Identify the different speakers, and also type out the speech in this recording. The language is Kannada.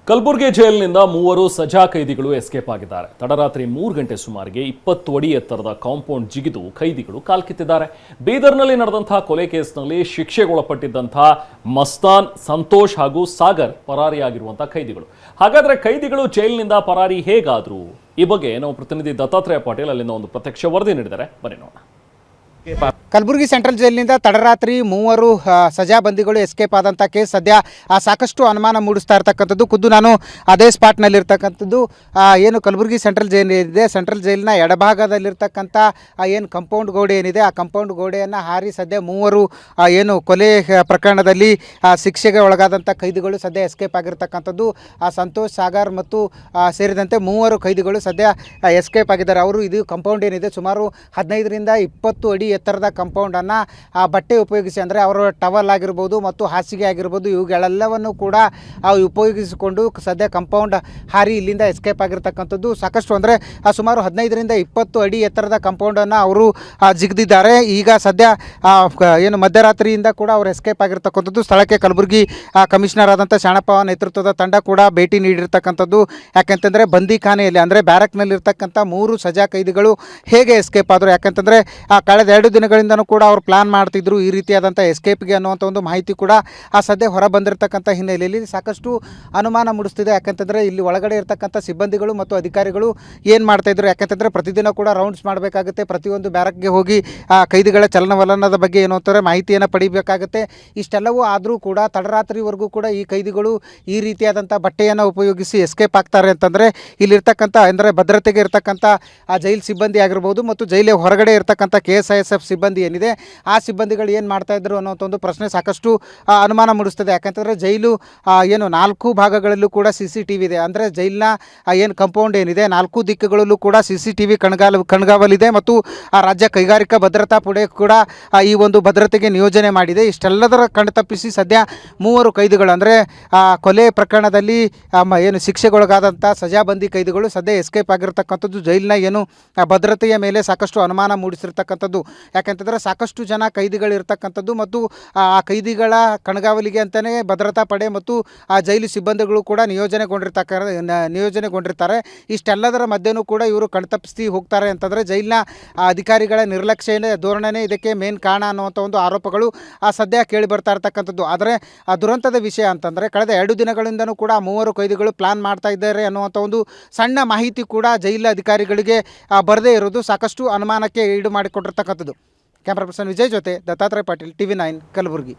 Speaker 1: ಕಲಬುರಗಿ ಜೈಲಿನಿಂದ ಮೂವರು ಸಜಾ ಕೈದಿಗಳು ಎಸ್ಕೇಪ್ ಆಗಿದ್ದಾರೆ. ತಡರಾತ್ರಿ 3 ಗಂಟೆ ಸುಮಾರಿಗೆ 20 ಅಡಿ ಎತ್ತರದ ಕಾಂಪೌಂಡ್ ಜಿಗಿದು ಕೈದಿಗಳು ಕಾಲ್ಕಿತ್ತಿದ್ದಾರೆ. ಬೀದರ್ನಲ್ಲಿ ನಡೆದಂತಹ ಕೊಲೆ ಕೇಸ್ನಲ್ಲಿ ಶಿಕ್ಷೆಗೊಳಪಟ್ಟಿದ್ದಂತಹ ಮಸ್ತಾನ್, ಸಂತೋಷ್ ಹಾಗೂ ಸಾಗರ್ ಪರಾರಿಯಾಗಿರುವಂತಹ ಕೈದಿಗಳು. ಹಾಗಾದ್ರೆ ಕೈದಿಗಳು ಜೈಲಿನಿಂದ ಪರಾರಿ ಹೇಗಾದ್ರು? ಈ ಬಗ್ಗೆ ನಾವು ಪ್ರತಿನಿಧಿ ದತ್ತಾತ್ರೇಯ ಪಾಟೀಲ್ ಅಲ್ಲಿಂದ ಒಂದು ಪ್ರತ್ಯಕ್ಷ ವರದಿ ನೀಡಿದ್ದಾರೆ, ಬನ್ನಿ ನೋಡೋಣ.
Speaker 2: ಕಲಬುರಗಿ ಸೆಂಟ್ರಲ್ ಜೈಲಿನಿಂದ ತಡರಾತ್ರಿ ಮೂವರು ಸಜಾ ಬಂದಿಗಳು ಎಸ್ಕೇಪ್ ಆದಂಥ ಕೇಸ್ ಸದ್ಯ ಸಾಕಷ್ಟು ಅನುಮಾನ ಮೂಡಿಸ್ತಾ ಇರ್ತಕ್ಕಂಥದ್ದು. ಖುದ್ದು ನಾನು ಅದೇ ಸ್ಪಾಟ್ನಲ್ಲಿರ್ತಕ್ಕಂಥದ್ದು ಏನು ಕಲಬುರಗಿ ಸೆಂಟ್ರಲ್ ಜೈಲ್ ಏನಿದೆ, ಸೆಂಟ್ರಲ್ ಜೈಲಿನ ಎಡಭಾಗದಲ್ಲಿರ್ತಕ್ಕಂಥ ಏನು ಕಂಪೌಂಡ್ ಗೋಡೆ ಏನಿದೆ, ಆ ಕಂಪೌಂಡ್ ಗೋಡೆಯನ್ನು ಹಾರಿ ಸದ್ಯ ಮೂವರು ಏನು ಕೊಲೆ ಪ್ರಕರಣದಲ್ಲಿ ಶಿಕ್ಷೆಗೆ ಒಳಗಾದಂಥ ಕೈದಿಗಳು ಸದ್ಯ ಎಸ್ಕೇಪ್ ಆಗಿರ್ತಕ್ಕಂಥದ್ದು. ಸಂತೋಷ್, ಸಾಗರ್ ಮತ್ತು ಸೇರಿದಂತೆ ಮೂವರು ಕೈದಿಗಳು ಸದ್ಯ ಎಸ್ಕೇಪ್ ಆಗಿದ್ದಾರೆ. ಅವರು ಇದು ಕಂಪೌಂಡ್ ಏನಿದೆ ಸುಮಾರು 15ರಿಂದ 20 ಅಡಿ ಎತ್ತರದ ಕಂಪೌಂಡನ್ನು ಬಟ್ಟೆ ಉಪಯೋಗಿಸಿ, ಅಂದರೆ ಅವರ ಟವಲ್ ಆಗಿರ್ಬೋದು ಮತ್ತು ಹಾಸಿಗೆ ಆಗಿರ್ಬೋದು, ಇವುಗಳೆಲ್ಲವನ್ನು ಕೂಡ ಉಪಯೋಗಿಸಿಕೊಂಡು ಸದ್ಯ ಕಂಪೌಂಡ್ ಹಾರಿ ಇಲ್ಲಿಂದ ಎಸ್ಕೇಪ್ ಆಗಿರ್ತಕ್ಕಂಥದ್ದು. ಸಾಕಷ್ಟು ಅಂದರೆ ಸುಮಾರು 15ರಿಂದ 20 ಅಡಿ ಎತ್ತರದ ಕಂಪೌಂಡನ್ನು ಅವರು ಜಿಗಿದಿದ್ದಾರೆ. ಈಗ ಸದ್ಯ ಏನು ಮಧ್ಯರಾತ್ರಿಯಿಂದ ಕೂಡ ಅವರು ಎಸ್ಕೇಪ್ ಆಗಿರ್ತಕ್ಕಂಥದ್ದು. ಸ್ಥಳಕ್ಕೆ ಕಲಬುರಗಿ ಕಮಿಷನರ್ ಆದಂಥ ಶಾಣಪ್ಪ ನೇತೃತ್ವದ ತಂಡ ಕೂಡ ಭೇಟಿ ನೀಡಿರ್ತಕ್ಕಂಥದ್ದು. ಯಾಕೆಂತಂದರೆ ಬಂದಿಖಾನೆಯಲ್ಲಿ ಅಂದರೆ ಬ್ಯಾರಕ್ನಲ್ಲಿರ್ತಕ್ಕಂಥ 3 ಸಜಾ ಕೈದಿಗಳು ಹೇಗೆ ಎಸ್ಕೇಪ್ ಆದರು, ಯಾಕೆಂತಂದರೆ ಕಳೆದ 2 ದಿನಗಳಿಂದನೂ ಕೂಡ ಅವರು ಪ್ಲಾನ್ ಮಾಡ್ತಿದ್ರು ಈ ರೀತಿಯಾದಂಥ ಎಸ್ಕೇಪ್ಗೆ ಅನ್ನುವಂಥ ಒಂದು ಮಾಹಿತಿ ಕೂಡ ಸದ್ಯ ಹೊರ ಬಂದಿರತಕ್ಕಂಥ ಹಿನ್ನೆಲೆಯಲ್ಲಿ ಸಾಕಷ್ಟು ಅನುಮಾನ ಮೂಡಿಸ್ತಿದೆ. ಯಾಕೆಂತಂದರೆ ಇಲ್ಲಿ ಒಳಗಡೆ ಇರತಕ್ಕಂಥ ಸಿಬ್ಬಂದಿಗಳು ಮತ್ತು ಅಧಿಕಾರಿಗಳು ಏನು ಮಾಡ್ತಾಯಿದ್ರು, ಯಾಕೆಂತಂದರೆ ಪ್ರತಿದಿನ ಕೂಡ ರೌಂಡ್ಸ್ ಮಾಡಬೇಕಾಗುತ್ತೆ, ಪ್ರತಿಯೊಂದು ಬ್ಯಾರಕ್ಗೆ ಹೋಗಿ ಕೈದಿಗಳ ಚಲನವಲನದ ಬಗ್ಗೆ ಏನು ಅಂತಾರೆ ಮಾಹಿತಿಯನ್ನು ಪಡಿಬೇಕಾಗುತ್ತೆ. ಇಷ್ಟೆಲ್ಲವೂ ಆದರೂ ಕೂಡ ತಡರಾತ್ರಿವರೆಗೂ ಕೂಡ ಈ ಕೈದಿಗಳು ಈ ರೀತಿಯಾದಂಥ ಬಟ್ಟೆಯನ್ನು ಉಪಯೋಗಿಸಿ ಎಸ್ಕೇಪ್ ಆಗ್ತಾರೆ ಅಂತಂದರೆ ಇಲ್ಲಿರ್ತಕ್ಕಂಥ ಅಂದರೆ ಭದ್ರತೆಗೆ ಇರತಕ್ಕಂಥ ಜೈಲು ಸಿಬ್ಬಂದಿ ಆಗಿರ್ಬೋದು ಮತ್ತು ಜೈಲಿನ ಹೊರಗಡೆ ಇರತಕ್ಕಂಥ KSISF ಸಿಬ್ಬಂದಿ ಏನಿದೆ ಆ ಸಿಬ್ಬಂದಿಗಳು ಏನು ಮಾಡ್ತಾಯಿದ್ರು ಅನ್ನೋಂಥ ಒಂದು ಪ್ರಶ್ನೆ ಸಾಕಷ್ಟು ಅನುಮಾನ ಮೂಡಿಸ್ತದೆ. ಯಾಕಂತಂದರೆ ಜೈಲು ಏನು 4 ಭಾಗಗಳಲ್ಲೂ ಕೂಡ CCTV ಇದೆ. ಅಂದರೆ ಜೈಲಿನ ಏನು ಕಂಪೌಂಡ್ ಏನಿದೆ 4 ದಿಕ್ಕುಗಳಲ್ಲೂ ಕೂಡ CCTV ಕಣ್ಗಾವಲಿದೆ ಮತ್ತು ರಾಜ್ಯ ಕೈಗಾರಿಕಾ ಭದ್ರತಾ ಪಡೆ ಕೂಡ ಈ ಒಂದು ಭದ್ರತೆಗೆ ನಿಯೋಜನೆ ಮಾಡಿದೆ. ಇಷ್ಟೆಲ್ಲದರ ಕಣ್ತಪ್ಪಿಸಿ ಸದ್ಯ 3 ಕೈದಿಗಳು ಅಂದರೆ ಕೊಲೆ ಪ್ರಕರಣದಲ್ಲಿ ಏನು ಶಿಕ್ಷೆಗೊಳಗಾದಂಥ ಸಜಾಬಂದಿ ಕೈದಿಗಳು ಸದ್ಯ ಎಸ್ಕೇಪ್ ಆಗಿರ್ತಕ್ಕಂಥದ್ದು. ಜೈಲಿನ ಏನು ಭದ್ರತೆಯ ಮೇಲೆ ಸಾಕಷ್ಟು ಅನುಮಾನ ಮೂಡಿಸಿರ್ತಕ್ಕಂಥದ್ದು. ಯಾಕೆಂತಂದರೆ ಸಾಕಷ್ಟು ಜನ ಕೈದಿಗಳು ಇರ್ತಕ್ಕಂಥದ್ದು ಮತ್ತು ಆ ಕೈದಿಗಳ ಕಣ್ಗಾವಲಿಗೆ ಅಂತಲೇ ಭದ್ರತಾ ಪಡೆ ಮತ್ತು ಜೈಲು ಸಿಬ್ಬಂದಿಗಳು ಕೂಡ ನಿಯೋಜನೆಗೊಂಡಿರ್ತಾರೆ. ಇಷ್ಟೆಲ್ಲದರ ಮಧ್ಯೆಯೂ ಕೂಡ ಇವರು ಕಣ್ತಪ್ಪಿಸಿ ಹೋಗ್ತಾರೆ ಅಂತಂದರೆ ಜೈಲಿನ ಅಧಿಕಾರಿಗಳ ನಿರ್ಲಕ್ಷ್ಯ ಧೋರಣೆನೇ ಇದಕ್ಕೆ ಮೇನ್ ಕಾರಣ ಅನ್ನುವಂಥ ಒಂದು ಆರೋಪಗಳು ಸದ್ಯ ಕೇಳಿ ಬರ್ತಾ ಇರ್ತಕ್ಕಂಥದ್ದು. ಆದರೆ ದುರಂತದ ವಿಷಯ ಅಂತಂದರೆ ಕಳೆದ 2 ದಿನಗಳಿಂದನೂ ಕೂಡ 3 ಕೈದಿಗಳು ಪ್ಲಾನ್ ಮಾಡ್ತಾ ಇದ್ದಾರೆ ಅನ್ನುವಂಥ ಒಂದು ಸಣ್ಣ ಮಾಹಿತಿ ಕೂಡ ಜೈಲು ಅಧಿಕಾರಿಗಳಿಗೆ ಬರದೇ ಇರೋದು ಸಾಕಷ್ಟು ಅನುಮಾನಕ್ಕೆ ಈಡು ಮಾಡಿಕೊಟ್ಟಿರ್ತಕ್ಕಂಥದ್ದು. ಕ್ಯಾಮ್ರಾ ಪರ್ಸನ್ ವಿಜಯ್ ಜೊತೆ ದತ್ತಾತ್ರೇಯ ಪಾಟೀಲ್, TV9 ಕಲಬುರಗಿ.